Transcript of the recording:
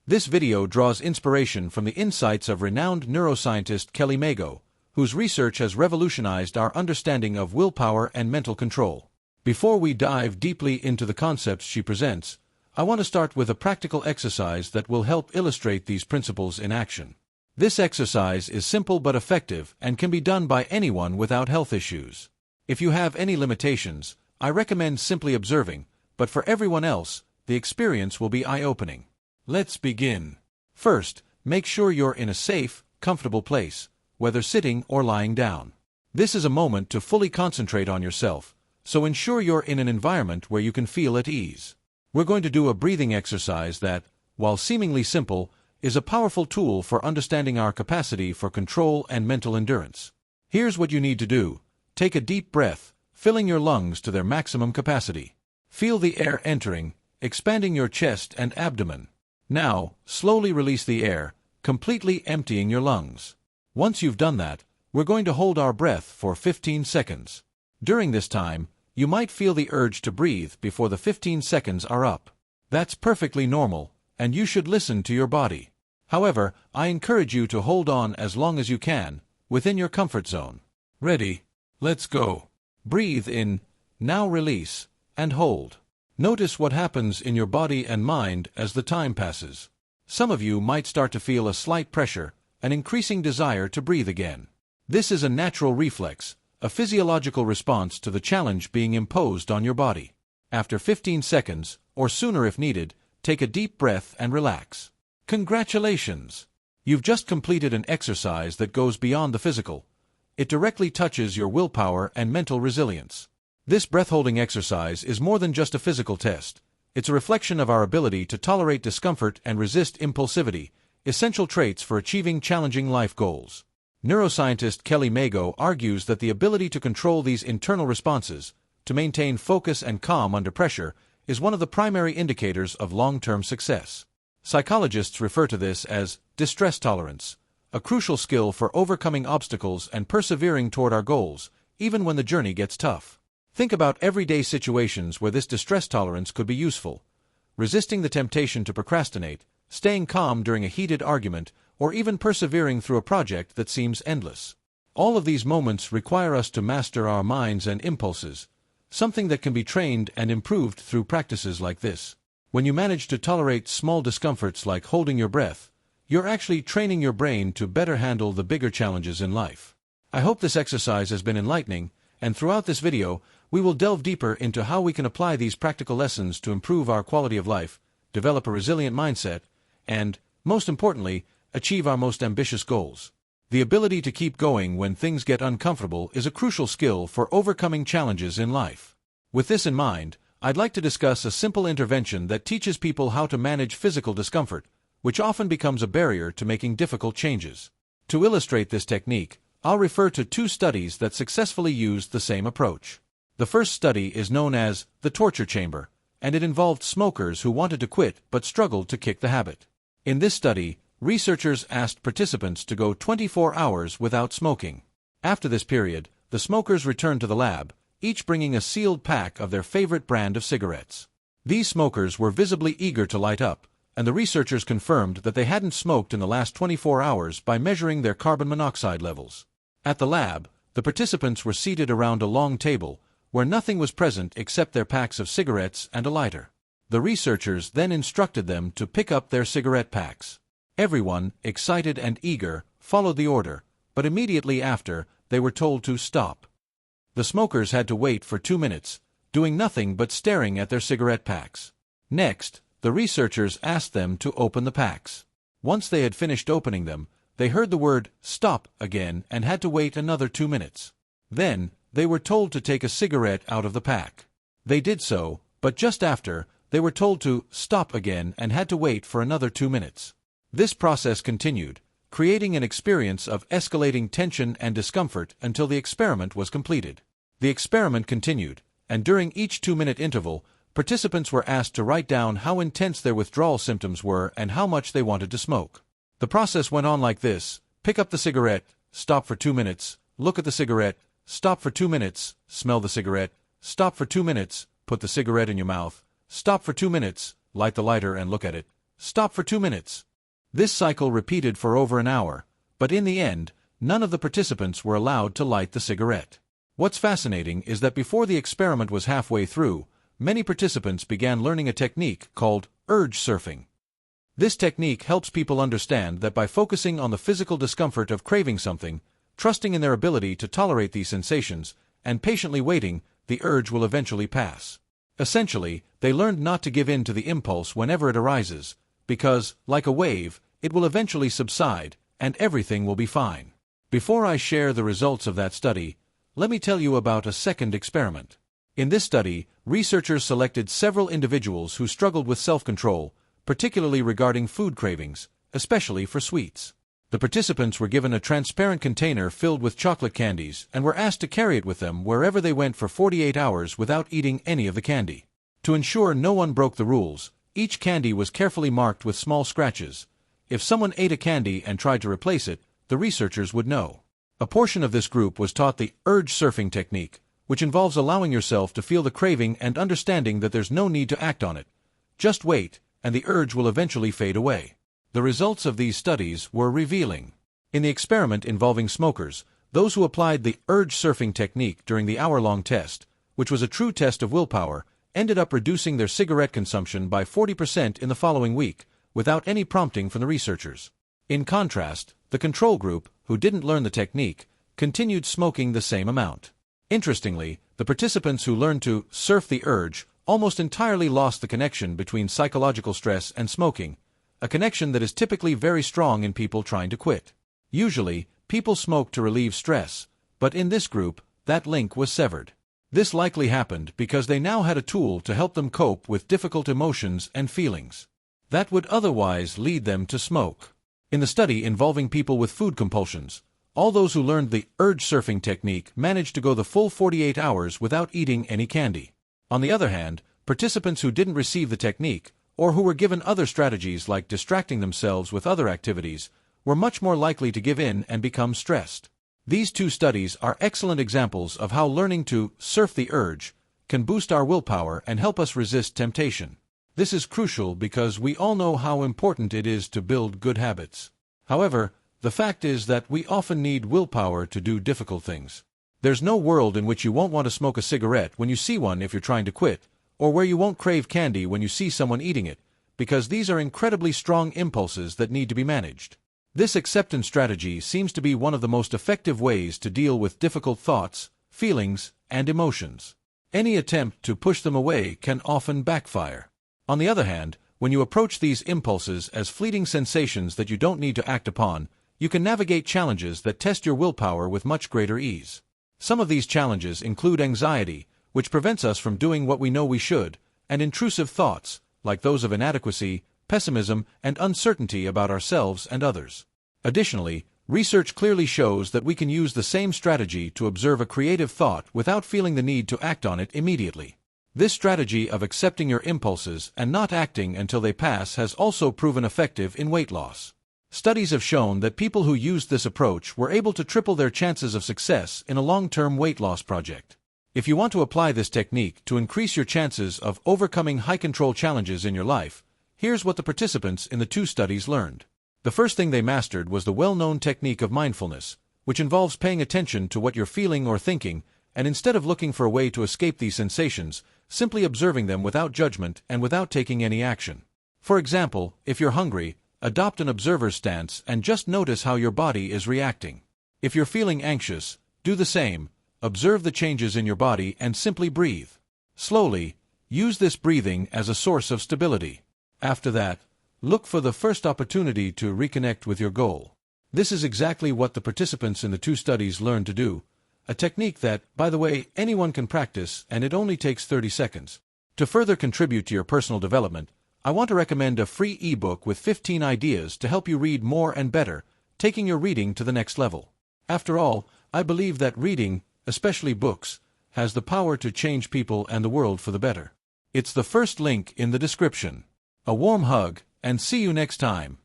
This video draws inspiration from the insights of renowned neuroscientist Kelly Magoe, whose research has revolutionized our understanding of willpower and mental control. Before we dive deeply into the concepts she presents, I want to start with a practical exercise that will help illustrate these principles in action. This exercise is simple but effective and can be done by anyone without health issues. If you have any limitations, I recommend simply observing, but for everyone else, the experience will be eye-opening. Let's begin. First, make sure you're in a safe, comfortable place, whether sitting or lying down. This is a moment to fully concentrate on yourself, so ensure you're in an environment where you can feel at ease. We're going to do a breathing exercise that, while seemingly simple, is a powerful tool for understanding our capacity for control and mental endurance. Here's what you need to do. Take a deep breath, filling your lungs to their maximum capacity. Feel the air entering, expanding your chest and abdomen. Now, slowly release the air, completely emptying your lungs. Once you've done that, we're going to hold our breath for 15 seconds. During this time, you might feel the urge to breathe before the 15 seconds are up. That's perfectly normal, and you should listen to your body. However, I encourage you to hold on as long as you can, within your comfort zone. Ready? Let's go. Breathe in, now release, and hold. Notice what happens in your body and mind as the time passes. Some of you might start to feel a slight pressure, an increasing desire to breathe again. This is a natural reflex, a physiological response to the challenge being imposed on your body. After 15 seconds, or sooner if needed, take a deep breath and relax. Congratulations! You've just completed an exercise that goes beyond the physical. It directly touches your willpower and mental resilience. This breath-holding exercise is more than just a physical test. It's a reflection of our ability to tolerate discomfort and resist impulsivity, essential traits for achieving challenging life goals. Neuroscientist Kelly Magoe argues that the ability to control these internal responses, to maintain focus and calm under pressure, is one of the primary indicators of long-term success. Psychologists refer to this as distress tolerance, a crucial skill for overcoming obstacles and persevering toward our goals, even when the journey gets tough. Think about everyday situations where this distress tolerance could be useful. Resisting the temptation to procrastinate, staying calm during a heated argument, or even persevering through a project that seems endless. All of these moments require us to master our minds and impulses, something that can be trained and improved through practices like this. When you manage to tolerate small discomforts like holding your breath, you're actually training your brain to better handle the bigger challenges in life. I hope this exercise has been enlightening, and throughout this video, we will delve deeper into how we can apply these practical lessons to improve our quality of life, develop a resilient mindset, and, most importantly, achieve our most ambitious goals. The ability to keep going when things get uncomfortable is a crucial skill for overcoming challenges in life. With this in mind, I'd like to discuss a simple intervention that teaches people how to manage physical discomfort, which often becomes a barrier to making difficult changes. To illustrate this technique, I'll refer to two studies that successfully used the same approach. The first study is known as the torture chamber, and it involved smokers who wanted to quit but struggled to kick the habit. In this study, researchers asked participants to go 24 hours without smoking. After this period, the smokers returned to the lab, each bringing a sealed pack of their favorite brand of cigarettes. These smokers were visibly eager to light up, and the researchers confirmed that they hadn't smoked in the last 24 hours by measuring their carbon monoxide levels. At the lab, the participants were seated around a long table, where nothing was present except their packs of cigarettes and a lighter. The researchers then instructed them to pick up their cigarette packs. Everyone, excited and eager, followed the order, but immediately after, they were told to stop. The smokers had to wait for 2 minutes, doing nothing but staring at their cigarette packs. Next, the researchers asked them to open the packs. Once they had finished opening them, they heard the word "stop" again and had to wait another 2 minutes. Then, they were told to take a cigarette out of the pack. They did so, but just after, they were told to stop again and had to wait for another 2 minutes. This process continued, creating an experience of escalating tension and discomfort until the experiment was completed. The experiment continued, and during each 2-minute interval, participants were asked to write down how intense their withdrawal symptoms were and how much they wanted to smoke. The process went on like this: pick up the cigarette, stop for 2 minutes, look at the cigarette, stop for 2 minutes, smell the cigarette, stop for 2 minutes, put the cigarette in your mouth, stop for 2 minutes, light the lighter and look at it, Stop for 2 minutes. This cycle repeated for over an hour, but in the end, none of the participants were allowed to light the cigarette. What's fascinating is that before the experiment was halfway through, many participants began learning a technique called urge surfing. This technique helps people understand that by focusing on the physical discomfort of craving something, trusting in their ability to tolerate these sensations, and patiently waiting, the urge will eventually pass. Essentially, they learned not to give in to the impulse whenever it arises, because, like a wave, it will eventually subside, and everything will be fine. Before I share the results of that study, let me tell you about a second experiment. In this study, researchers selected several individuals who struggled with self-control, particularly regarding food cravings, especially for sweets. The participants were given a transparent container filled with chocolate candies and were asked to carry it with them wherever they went for 48 hours without eating any of the candy. To ensure no one broke the rules, each candy was carefully marked with small scratches. If someone ate a candy and tried to replace it, the researchers would know. A portion of this group was taught the urge surfing technique, which involves allowing yourself to feel the craving and understanding that there's no need to act on it. Just wait, and the urge will eventually fade away. The results of these studies were revealing. In the experiment involving smokers, those who applied the urge surfing technique during the hour-long test, which was a true test of willpower, ended up reducing their cigarette consumption by 40% in the following week, without any prompting from the researchers. In contrast, the control group, who didn't learn the technique, continued smoking the same amount. Interestingly, the participants who learned to surf the urge almost entirely lost the connection between psychological stress and smoking, a connection that is typically very strong in people trying to quit. Usually, people smoke to relieve stress, but in this group, that link was severed. This likely happened because they now had a tool to help them cope with difficult emotions and feelings that would otherwise lead them to smoke. In the study involving people with food compulsions, all those who learned the urge surfing technique managed to go the full 48 hours without eating any candy. On the other hand, participants who didn't receive the technique, or who were given other strategies like distracting themselves with other activities, were much more likely to give in and become stressed. These two studies are excellent examples of how learning to surf the urge can boost our willpower and help us resist temptation. This is crucial because we all know how important it is to build good habits. However, the fact is that we often need willpower to do difficult things. There's no world in which you won't want to smoke a cigarette when you see one if you're trying to quit, or where you won't crave candy when you see someone eating it, because these are incredibly strong impulses that need to be managed. This acceptance strategy seems to be one of the most effective ways to deal with difficult thoughts, feelings, and emotions. Any attempt to push them away can often backfire. On the other hand, when you approach these impulses as fleeting sensations that you don't need to act upon, you can navigate challenges that test your willpower with much greater ease. Some of these challenges include anxiety, which prevents us from doing what we know we should, and intrusive thoughts, like those of inadequacy, pessimism, and uncertainty about ourselves and others. Additionally, research clearly shows that we can use the same strategy to observe a creative thought without feeling the need to act on it immediately. This strategy of accepting your impulses and not acting until they pass has also proven effective in weight loss. Studies have shown that people who used this approach were able to triple their chances of success in a long-term weight loss project. If you want to apply this technique to increase your chances of overcoming high-control challenges in your life, here's what the participants in the two studies learned. The first thing they mastered was the well-known technique of mindfulness, which involves paying attention to what you're feeling or thinking, and instead of looking for a way to escape these sensations, simply observing them without judgment and without taking any action. For example, if you're hungry, adopt an observer's stance and just notice how your body is reacting. If you're feeling anxious, do the same. Observe the changes in your body and simply breathe. Slowly, use this breathing as a source of stability. After that, look for the first opportunity to reconnect with your goal. This is exactly what the participants in the two studies learned to do, a technique that, by the way, anyone can practice, and it only takes 30 seconds. To further contribute to your personal development, I want to recommend a free ebook with 15 ideas to help you read more and better, taking your reading to the next level. After all, I believe that reading, especially books, has the power to change people and the world for the better. It's the first link in the description. A warm hug, and see you next time.